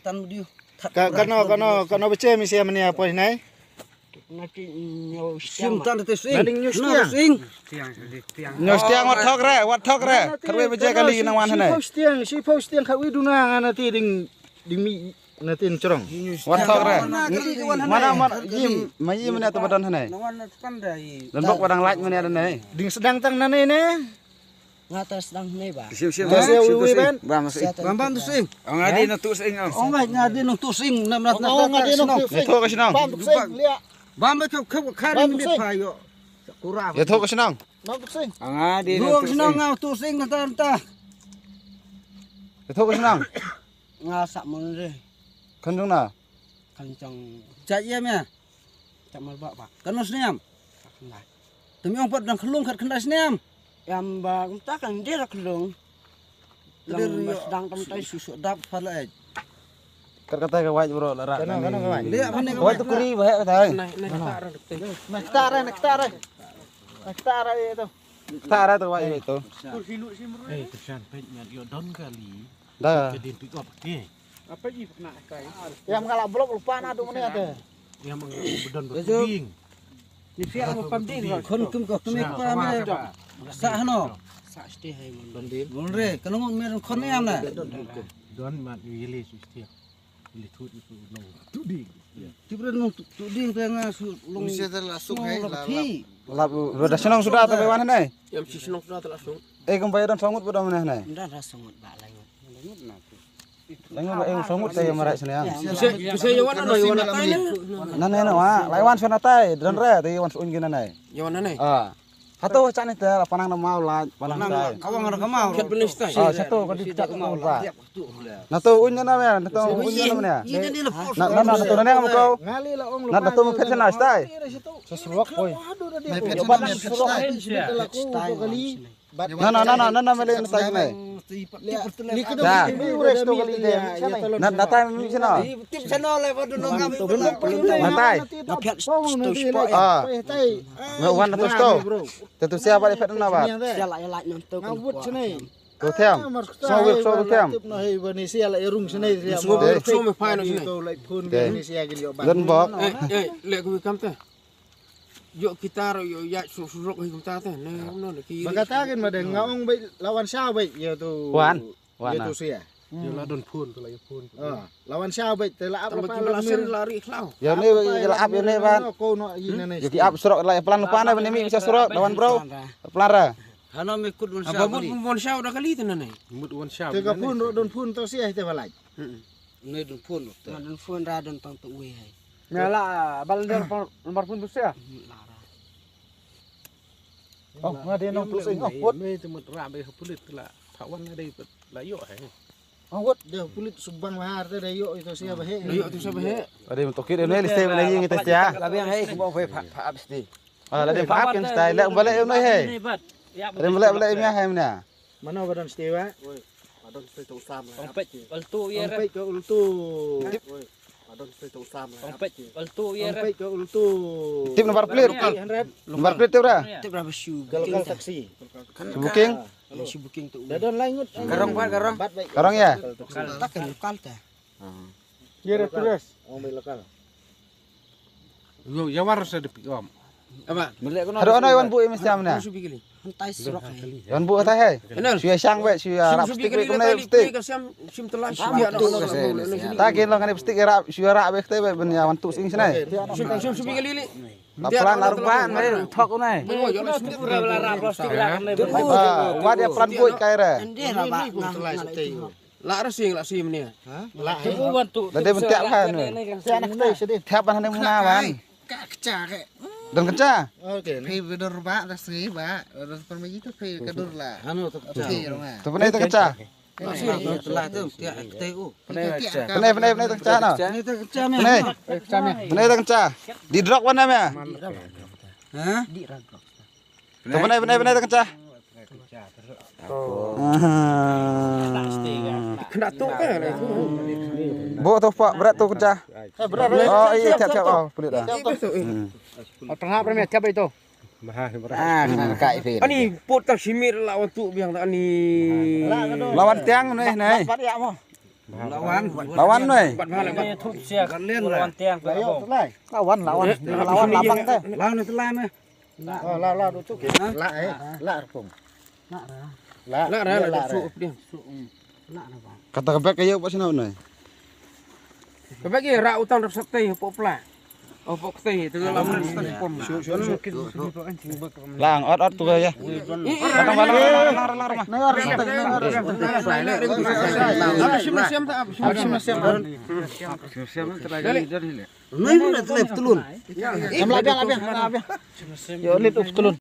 Tan dia. Kano beceh misi amania apa ini? Nanti nyaw sing tan te sing. Nyo stiang wat thok re. Karwe beceh kali nang wan hanai. Si stiang kawi dunang nanti ding mi nanti corong. Wat thok re. Mana yim mai mana tu badan hanai. Nawan pandai. Dan bok padang laj mana hanai. Ding sedang tang nane ne. Ngatas sedang ne ba. Siap ban. Bambang tu sing. Ngadi na tu sing. Ngadi nang tu sing nam rat. Ngadi nang tu sing. Thok ka sinang. Bambang khap kharin bi phayo. Kurang. Ya thok ka sinang. Nam tu sing. Ngadi na Luang tu sinang sing. ngau tu sing ta. Ya thok ka sinang. Ngasak mun re. Kanjong na. Kancang. Cak ya mea. Cak mal ba ba. Kanos niam. Temi ong pat dang kelung kat kendas niam. Yang ba ta kan dia kelung. Lang sedang temtai susu dap falai. Kata ka waj bro lara. Kana waj. Dia mana ka Waj tu kuri bae ka tai. Nektara itu. Tara tu waj itu. Kesan pet mat yo don kali. Dah. Jadi tu apa ke? Apa ji nak kai. Yang kalau blok lupa na tu mana ada. Yang bedon beding. Ni fiar apa pamdin kon kum ko tum pa me. Sa hano. Sa sti hai mon din. Mon re kanong mer kon ni am na. Don mat wili sustia. Wili tut itu no. Tuding. Tibra nong tuding tengah long. Mesti terlasuk hai Lap sudah senang sudah tapi wan hanai. Yang si senang sudah terlangsung. Kembali dan songut pada mana hanai. Ndan rasungut ba langut. Langut na. Lengo ba songut kay marai senang. Bisa yawan ano yawan tay. Nanai na wa, laiwan sana tai dan re ti wan sun gina nai. Yawan nai. Hato cak ni ter panang na mau la panang tai. Kawang ada kamau. Ket benis tay. Satu ko di cak mau ba. Na to unya na me, na to unya na me. Na to na mo ko. Ngali la ong Na to mo pet sana stai. Sesuak boy. Na mele na tai nai. Na tai mi sana. Tip channel le bodo nong kami. Na tai. Na piat sto spot. Wan na to sto. Tentu siapa di pet na ba. Sia la la nong to. Ngawut sini. To them. So them. No hei bani sia la erung sini sia. So me fine sini. Dan bok. Le ku kam ta. Yo kita yo ya suruk hi kam ta ta. Ne no ki. Makatakin madeng ngaong bay lawan siya bay ya tu. Wan. Ya tu sia. Yo la don pun tu la yo pun. Lawan siya bay tela apa lari klau. Ya ni ap ya ni ban. Ko no yin ne. Jadi ap surok la pelan lupa na ni bisa surok lawan bro. Pelara. Hana me kut mun Apa mut pun syau dah kali tu nane. Mut wan syab. Tega pun don pun to sia te balai. Ne dun pun. Don pun ra don tang tu we hai. Ngala balder nomor pun tu sia. Oh, ngade nong tu sing. Oh, wot. Me tu mut ra be pulit la. Thawan ada la yo hai. Oh, wot dia kulit subang mahar te yo itu sia bahe. Yo tu sabe. Ada mentokir ini liste lagi ngita sia. Labi yang hai ko fe pa absti. Lade paap kan style la balik unai he. Ada balik ini hai mana. Mana badan stewa? Adon pe tu sam. Ompet ultu ya. Iya, Ompet ke ultu. Adon pe tu sam. Ompet ultu ya. Ompet ke ultu. Tip nomor plate. Nomor plate tu ora. Tip berapa shoe? Kalau taksi. Booking. Kalau shoe booking tu. Dadon langut. Garong ban garong. Karang ya. Tak kan lokal ta. Ya terus. Oh, lokal. Yo ya waras ada pikom. Apa? Ada ono iwan bu mesti amna. Subi kali. Hentai surok. Iwan bu kata he. Suya sang we suya rap stick we kena stick. Sim telah subi ada. Takin lo ngani stick rap suya rap we kete we ben ya wan tu sing sini. Sim subi kali ni. Pelan aruban we thok unai. Wa dia pelan boy kaira. Dia rabak telah stay. La sim ni. La. Dade bentak kan we. Saya nak stay sedih. Tiapan hane munawan. Kacak ke. Dan kencah. Okey. Pay bedor ba dah sih ba. Dah permai itu pay kedur lah. Anu tu kacak. Tu pernah itu kencah. Telah tu tiak TU. Pernah itu kencah no. Ini tu kacak ni. Pernah itu kencah. Di drop mana ya? Hah? Di radok. Tu pernah itu kencah. Kena tu kan itu. Bawa tu pak berat tu kencah. Oh iya tiap oh pelit dah. Tengah premier siapa itu? Kena kai fe. Ani pot tak simir lawan tu biang tak ani. Lawan tiang nih. Bat ya mo. lawan noi. Bat bhala bat. Thuk sia kan len lawan tiang ke Ayo abong. selai. Lawan lapang teh. Lawan itu lah meh. La du cuk. La la pung. La La su dia. Kata kebek kayo pa sinaw noi. Bagi ra utang rap sakte popla. Oh pok teh tu la amr pom. Lang ot tu ya. Batang balang. Nengar. Siam tak Noi pun dah telep telun. Am labiang. Yo lit up tulun.